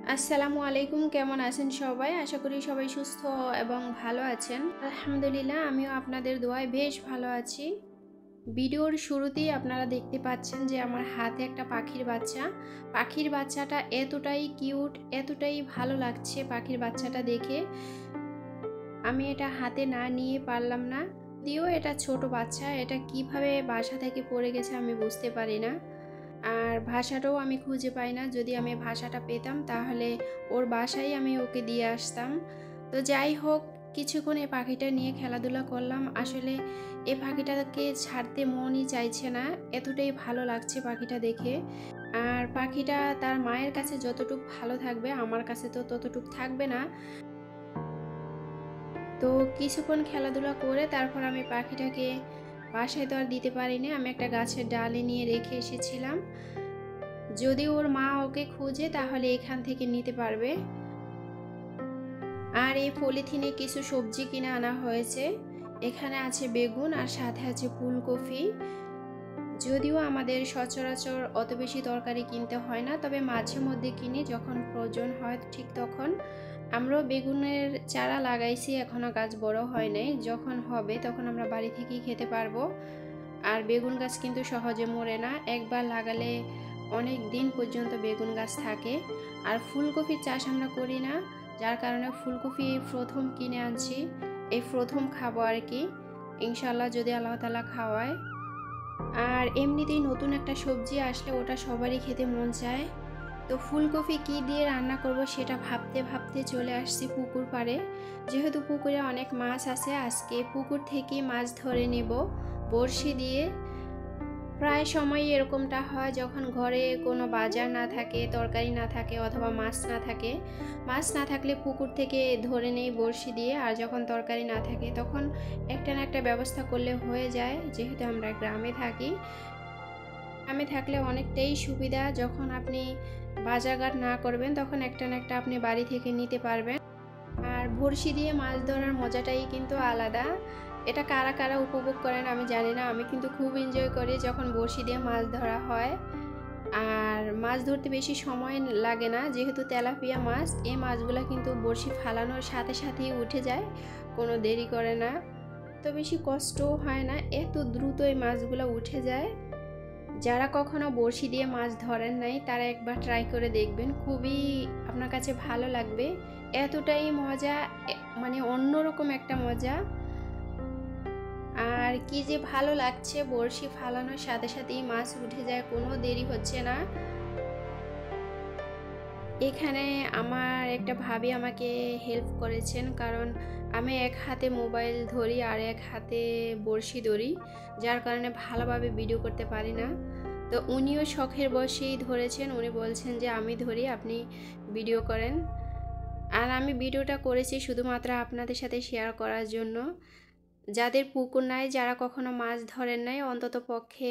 আসসালামু আলাইকুম, কেমন আছেন সবাই? আশা করি সবাই সুস্থ এবং ভালো আছেন। আলহামদুলিল্লাহ, আমিও আপনাদের দোয়ায় বেশ ভালো আছি। ভিডিওর শুরুতেই আপনারা দেখতে পাচ্ছেন যে আমার হাতে একটা পাখির বাচ্চা। পাখির বাচ্চাটা এতটাই কিউট, এতটাই ভালো লাগছে পাখির বাচ্চাটা দেখে। আমি এটা হাতে না নিয়ে পারলাম না। যদিও এটা ছোট বাচ্চা, এটা কিভাবে বাসা থেকে পড়ে গেছে আমি বুঝতে পারি না। আর ভাষাটাও আমি খুঁজে পাই না। যদি আমি ভাষাটা পেতাম তাহলে ওর বাসায় আমি ওকে দিয়ে আসতাম। তো যাই হোক, কিছুক্ষণ এই পাখিটা নিয়ে খেলাধুলা করলাম। আসলে এই পাখিটাকে ছাড়তে মনই চাইছে না, এতটাই ভালো লাগছে পাখিটা দেখে। আর পাখিটা তার মায়ের কাছে যতটুকু ভালো থাকবে আমার কাছে তো ততটুকু থাকবে না। তো কিছুক্ষণ খেলাধুলা করে তারপর আমি পাখিটাকে বাসায় তো আর দিতে পারিনি, আমি একটা গাছের ডালে নিয়ে রেখে এসেছিলাম। যদি ওর মা ওকে খুঁজে তাহলে এখান থেকে নিতে পারবে। আর এই পলিথিনে কিছু সবজি কিনে আনা হয়েছে। এখানে আছে বেগুন আর সাথে আছে ফুলকপি। যদিও আমাদের সচরাচর অত বেশি তরকারি কিনতে হয় না, তবে মাঝে মধ্যে কিনি যখন প্রয়োজন হয় ঠিক তখন। আমরাও বেগুনের চারা লাগাইছি, এখনো গাছ বড় হয় নাই। যখন হবে তখন আমরা বাড়ি থেকেই খেতে পারবো। আর বেগুন গাছ কিন্তু সহজে মরে না, একবার লাগালে অনেক দিন পর্যন্ত বেগুন গাছ থাকে। আর ফুলকপির চাষ আমরা করি না, যার কারণে ফুলকপি প্রথম কিনে আনছি, এই প্রথম খাবো আর কি, ইনশাল্লাহ যদি আল্লাহ তাআলা খাওয়ায়। আর এমনিতেই নতুন একটা সবজি আসলে ওটা সবারই খেতে মন চায়। তো ফুলকপি কি দিয়ে রান্না করব সেটা ভাবতে ভাবতে চলে আসছি পুকুর পাড়ে। যেহেতু পুকুরে অনেক মাছ আছে, আজকে পুকুর থেকে মাছ ধরে নেব বড়শি দিয়ে। প্রায় সময় এরকমটা হয় যখন ঘরে কোনো বাজার না থাকে, তরকারি না থাকে অথবা মাছ না থাকে। মাছ না থাকলে পুকুর থেকে ধরে নেই বড়শি দিয়ে, আর যখন তরকারি না থাকে তখন একটা না একটা ব্যবস্থা করলে হয়ে যায়। যেহেতু আমরা গ্রামে থাকি, গ্রামে থাকলে অনেকটাই সুবিধা, যখন আপনি বাজারঘাট না করবেন তখন একটা না একটা আপনি বাড়ি থেকে নিতে পারবেন। আর বড়শি দিয়ে মাছ ধরার মজাটাই কিন্তু আলাদা। এটা কারা কারা উপভোগ করেন আমি জানি না, আমি কিন্তু খুব এনজয় করি যখন বড়শি দিয়ে মাছ ধরা হয়। আর মাছ ধরতে বেশি সময় লাগে না, যেহেতু তেলাপিয়া মাছ, এই মাছগুলো কিন্তু বড়শি ফালানোর সাথে সাথেই উঠে যায়, কোনো দেরি করে না। তো বেশি কষ্টও হয় না, এত দ্রুত এই মাছগুলো উঠে যায়। যারা কখনো বড়শি দিয়ে মাছ ধরেন নাই তারা একবার ট্রাই করে দেখবেন, খুবই আপনার কাছে ভালো লাগবে। এতটাই মজা, মানে অন্যরকম একটা মজা। আর কি যে ভালো লাগছে, বড়শি ফালানোর সাথে সাথেই মাছ উঠে যায়, কোনো দেরি হচ্ছে না। এখানে আমার একটা ভাবি আমাকে হেল্প করেছেন, কারণ আমি এক হাতে মোবাইল ধরি আর এক হাতে বড়শি ধরি, যার কারণে ভালোভাবে ভিডিও করতে পারি না। তো উনিও শখের বশেই ধরেছেন, উনি বলছেন যে আমি ধরি, আপনি ভিডিও করেন। আর আমি ভিডিওটা করেছি শুধুমাত্র আপনাদের সাথে শেয়ার করার জন্য। যাদের পুকুর নাই, যারা কখনো মাছ ধরেন নাই, অন্তত পক্ষে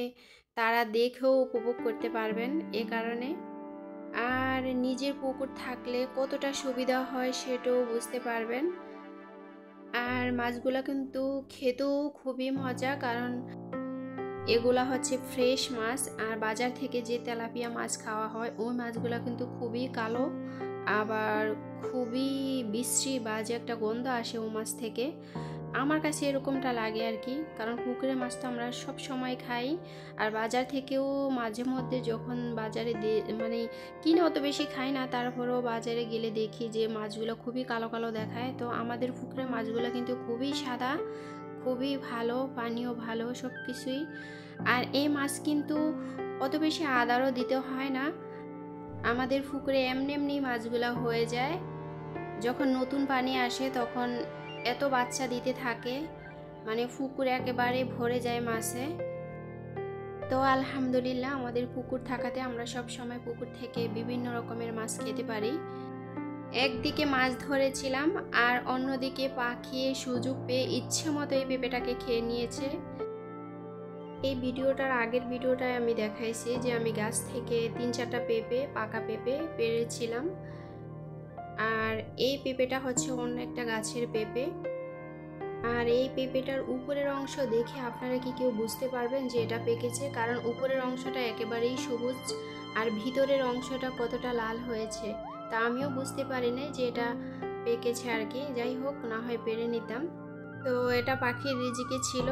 তারা দেখেও উপভোগ করতে পারবেন এ কারণে। আর নিজের পুকুর থাকলে কতটা সুবিধা হয় সেটাও বুঝতে পারবেন। আর মাছগুলো কিন্তু খেতেও খুবই মজা, কারণ এগুলা হচ্ছে ফ্রেশ মাছ। আর বাজার থেকে যে তেলাপিয়া মাছ খাওয়া হয় ওই মাছগুলো কিন্তু খুবই কালো, আবার খুবই বিশ্রী, বাজে একটা গন্ধ আসে ও মাছ থেকে। আমার কাছে এরকমটা লাগে আর কি, কারণ পুকুরের মাছ তো আমরা সব সময় খাই। আর বাজার থেকেও মাঝে মধ্যে যখন বাজারে মানে কিনে অত বেশি খাই না, তারপরেও বাজারে গেলে দেখি যে মাছগুলো খুবই কালো কালো দেখায়। তো আমাদের পুকুরের মাছগুলো কিন্তু খুবই সাদা, খুবই ভালো, পানিও ভালো, সব কিছুই। আর এই মাছ কিন্তু অত বেশি আদারও দিতে হয় না, আমাদের পুকুরে এমনি এমনি মাছগুলো হয়ে যায়। যখন নতুন পানি আসে তখন এত বাচ্চা দিতে থাকে, মানে পুকুর একেবারে ভরে যায় মাছে। তো আলহামদুলিল্লাহ, আমাদের পুকুর থাকাতে আমরা সব সময় পুকুর থেকে বিভিন্ন রকমের মাছ খেতে পারি। একদিকে মাছ ধরেছিলাম আর অন্যদিকে পাখি সুযোগ পেয়ে ইচ্ছে মতো এই পেঁপেটাকে খেয়ে নিয়েছে। এই ভিডিওটার আগের ভিডিওটায় আমি দেখাইছি যে আমি গাছ থেকে 3-4টা পেঁপে, পাকা পেঁপে পেড়েছিলাম। আর এই পেঁপেটা হচ্ছে অন্য একটা গাছের পেঁপে। আর এই পেঁপেটার উপরের অংশ দেখে আপনারা কি কেউ বুঝতে পারবেন যে এটা পেকেছে? কারণ উপরের অংশটা একেবারেই সবুজ আর ভিতরের অংশটা কতটা লাল হয়েছে তা আমিও বুঝতে পারি নাই যে এটা পেকেছে আর কি। যাই হোক, না হয় পেরে নিতাম। তো এটা পাখির রিজিকে ছিল,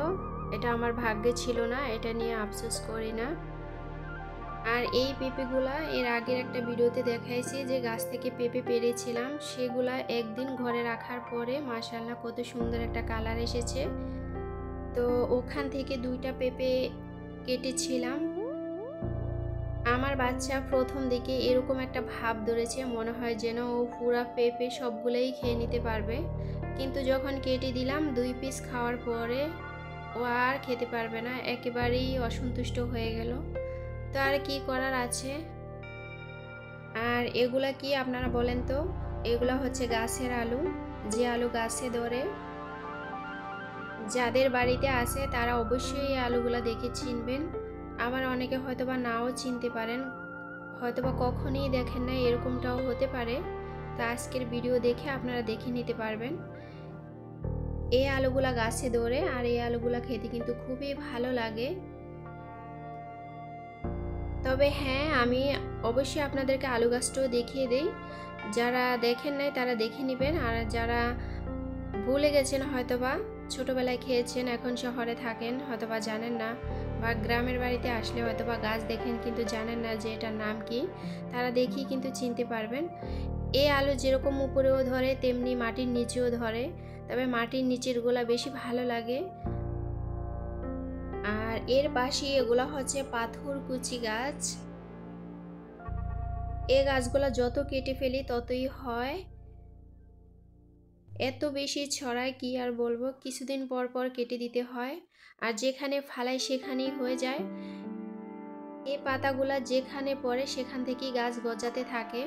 এটা আমার ভাগ্যে ছিল না, এটা নিয়ে আফসোস করি না। আর এই পেঁপেগুলা এর আগের একটা ভিডিওতে দেখাইছি যে গাছ থেকে পেঁপে পেরেছিলাম, সেগুলা একদিন ঘরে রাখার পরে মাশাআল্লাহ কত সুন্দর একটা কালার এসেছে। তো ওখান থেকে 2টা পেঁপে কেটেছিলাম। আমার বাচ্চা প্রথম দিকে এরকম একটা ভাব ধরেছে, মনে হয় যেন ও পুরা পেঁপে সবগুলোই খেয়ে নিতে পারবে। কিন্তু যখন কেটে দিলাম 2 পিস খাওয়ার পরে ও আর খেতে পারবে না, একেবারেই অসন্তুষ্ট হয়ে গেল। তো আর কি করার আছে। আর এগুলা কি আপনারা বলেন তো? এগুলা হচ্ছে গাছের আলু, যে আলু গাছে ধরে। যাদের বাড়িতে আছে তারা অবশ্যই এই আলুগুলা দেখে চিনবেন। আবার অনেকে হয়তোবা নাও চিনতে পারেন, হয়তোবা কখনোই দেখেন না, এরকমটাও হতে পারে। তো আজকের ভিডিও দেখে আপনারা দেখে নিতে পারবেন। এই আলুগুলা গাছে ধরে, আর এই আলুগুলা খেতে কিন্তু খুবই ভালো লাগে। তবে হ্যাঁ, আমি অবশ্যই আপনাদেরকে আলু গাছটাও দেখিয়ে দেই। যারা দেখেন নাই তারা দেখে নেবেন, আর যারা ভুলে গেছেন হয়তোবা, ছোটবেলায় খেয়েছেন, এখন শহরে থাকেন, হয়তোবা জানেন না, বা গ্রামের বাড়িতে আসলে হয়তোবা গাছ দেখেন কিন্তু জানেন না যে এটার নাম কি, তারা দেখি কিন্তু চিনতে পারবেন। এই আলু যেরকম উপরেও ধরে তেমনি মাটির নিচেও ধরে, তবে মাটির নিচের গুলা বেশি ভালো লাগে। আর এর পাশে এগুলা হচ্ছে পাথরকুচি গাছ। এই গাছগুলা যত কেটে ফেলি ততই হয়, এত বেশি ছড়ায় কি আর বলবো। কিছুদিন পর পর কেটে দিতে হয়, আর যেখানে ফালাই সেখানেই হয়ে যায়। এই পাতাগুলা যেখানে পড়ে সেখান থেকেই গাছ গজাতে থাকে।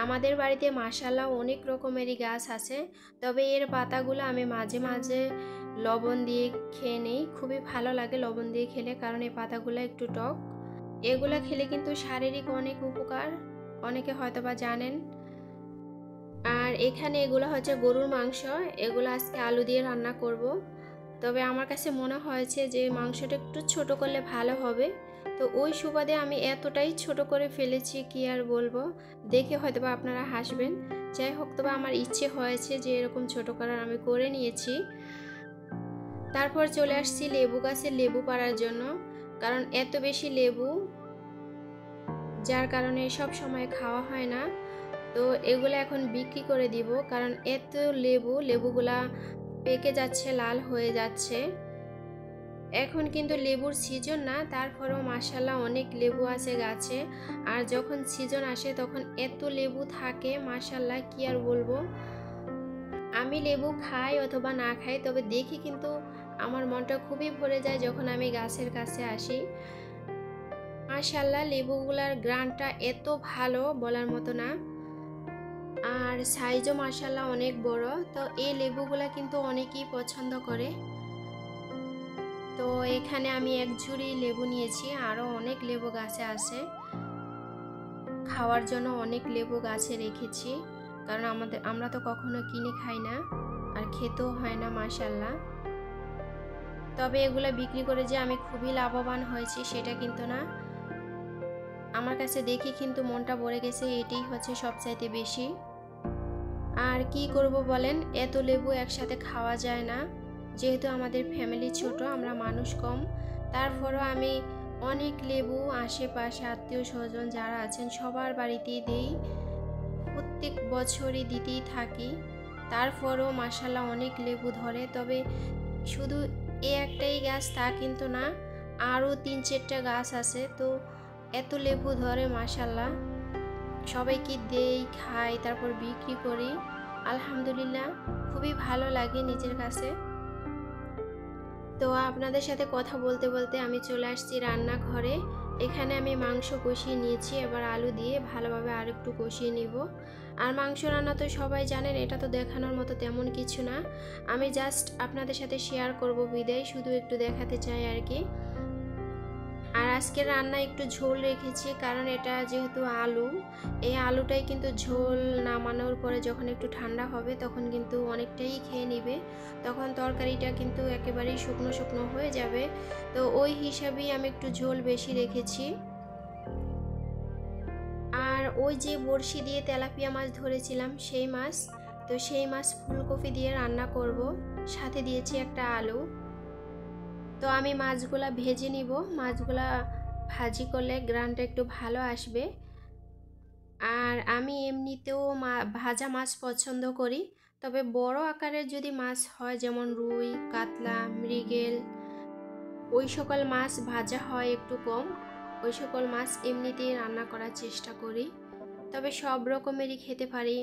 আমাদের বাড়িতে মাশাআল্লাহ অনেক রকমেরই গাছ আছে, তবে এর পাতাগুলো আমি মাঝে মাঝে লবণ দিয়ে খেয়ে নিই, খুবই ভালো লাগে লবণ দিয়ে খেলে, কারণ এই পাতাগুলো একটু টক। এগুলা খেলে কিন্তু শারীরিক অনেক উপকার, অনেকে হয়তোবা জানেন। আর এখানে এগুলো হচ্ছে গরুর মাংস, এগুলো আজকে আলু দিয়ে রান্না করব। তবে আমার কাছে মনে হয়েছে যে মাংসটা একটু ছোট করলে ভালো হবে, তো ওই সুবাদে আমি এতটাই ছোট করে ফেলেছি, কি আর বলবো। দেখে হয়তোবা আপনারা হাসবেন। যাই হোক, তবে আমার ইচ্ছে হয়েছে যে এরকম ছোট করার, আমি করে নিয়েছি। তারপর চলে আসছি লেবু গাছে লেবু পাড়ার জন্য, কারণ এত বেশি লেবু, যার কারণে সব সময় খাওয়া হয় না। তো এগুলো এখন বিক্রি করে দিব, কারণ এত লেবুগুলা পেকে যাচ্ছে, লাল হয়ে যাচ্ছে। এখন কিন্তু লেবুর সিজন না, তারপরেও মাশাআল্লাহ অনেক লেবু আছে গাছে। আর যখন সিজন আসে তখন এত লেবু থাকে মাশাআল্লাহ, কি আর বলবো। আমি লেবু খাই অথবা না খাই, তবে দেখি কিন্তু আমার মনটা খুবই ভরে যায় যখন আমি গাছের কাছে আসি। মাশাআল্লাহ লেবুগুলার গ্রানটা এত ভালো, বলার মতো না। আর সাইজও মাশাআল্লাহ অনেক বড়। তো এই লেবুগুলা কিন্তু অনেকেই পছন্দ করে। তো এখানে আমি 1 ঝুড়ি লেবু নিয়েছি, আরও অনেক লেবু গাছে আছে, খাওয়ার জন্য অনেক লেবু গাছে রেখেছি, কারণ আমরা তো কখনো কিনে খাই না, আর খেতেও হয় না মাশাআল্লাহ। তবে এগুলা বিক্রি করে যে আমি খুবই লাভবান হয়েছি সেটা কিন্তু না, আমার কাছে দেখি কিন্তু মনটা ভরে গেছে, এটাই হচ্ছে সবচাইতে বেশি। আর কি করব বলেন, এত লেবু একসাথে খাওয়া যায় না, যেহেতু আমাদের ফ্যামিলি ছোট, আমরা মানুষ কম। তারপরও আমি অনেক লেবু আশেপাশে আত্মীয় স্বজন যারা আছেন সবার বাড়িতেই দিই, প্রত্যেক বছরই দিতেই থাকি। তারপরও মাশাআল্লাহ অনেক লেবু ধরে। তবে শুধু এই একটাই গাছ তা কিন্তু না, আরও 3-4টা গাছ আছে, তো এত লেবু ধরে মাশাআল্লাহ। সবাইকে দেই, খাই, তারপর বিক্রি করি। আলহামদুলিল্লাহ খুবই ভালো লাগে নিজের কাছে। তো আপনাদের সাথে কথা বলতে বলতে আমি চলে আসছি রান্নাঘরে। এখানে আমি মাংস কষিয়ে নিয়েছি, এবার আলু দিয়ে ভালোভাবে আরেকটু কষিয়ে নিব। আর মাংস রান্না তো সবাই জানেন, এটা তো দেখানোর মতো তেমন কিছু না, আমি জাস্ট আপনাদের সাথে শেয়ার করব বিদায়, শুধু একটু দেখাতে চাই আর কি। আর আজকের রান্না একটু ঝোল রেখেছি, কারণ এটা যেহেতু আলু, এই আলুটাই কিন্তু ঝোল নামানোর পরে যখন একটু ঠান্ডা হবে তখন কিন্তু অনেকটাই খেয়ে নিবে, তখন তরকারিটা কিন্তু একেবারেই শুকনো শুকনো হয়ে যাবে। তো ওই হিসাবেই আমি একটু ঝোল বেশি রেখেছি। আর ওই যে বড়শি দিয়ে তেলাপিয়া মাছ ধরেছিলাম সেই মাছ, তো সেই মাছ ফুলকপি দিয়ে রান্না করব, সাথে দিয়েছি একটা আলু। তো আমি মাছগুলা ভেজে নিব, মাছগুলা ভাজি করলে গ্রানটা একটু ভালো আসবে। আর আমি এমনিতেও ভাজা মাছ পছন্দ করি, তবে বড় আকারের যদি মাছ হয় যেমন রুই, কাতলা, মৃগেল, ওই সকল মাছ ভাজা হয় একটু কম, ওই সকল মাছ এমনিতেই রান্না করার চেষ্টা করি। তবে সব রকমেরই খেতে পারি,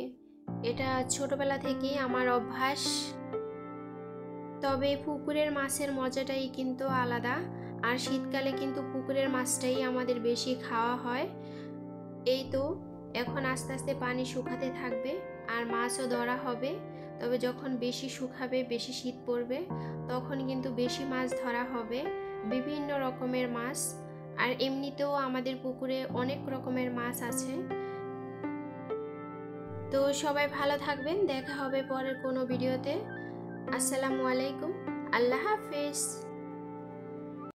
এটা ছোটবেলা থেকেই আমার অভ্যাস। তবে পুকুরের মাছের মজাটাই কিন্তু আলাদা, আর শীতকালে কিন্তু পুকুরের মাছটাই আমাদের বেশি খাওয়া হয়। এই তো এখন আস্তে আস্তে পানি শুকাতে থাকবে আর মাছও ধরা হবে। তবে যখন বেশি শুকাবে, বেশি শীত পড়বে, তখন কিন্তু বেশি মাছ ধরা হবে, বিভিন্ন রকমের মাছ। আর এমনিতেও আমাদের পুকুরে অনেক রকমের মাছ আছে। তো সবাই ভালো থাকবেন, দেখা হবে পরের কোনো ভিডিওতে। আসসালামু আলাইকুম, আল্লাহ হাফেজ।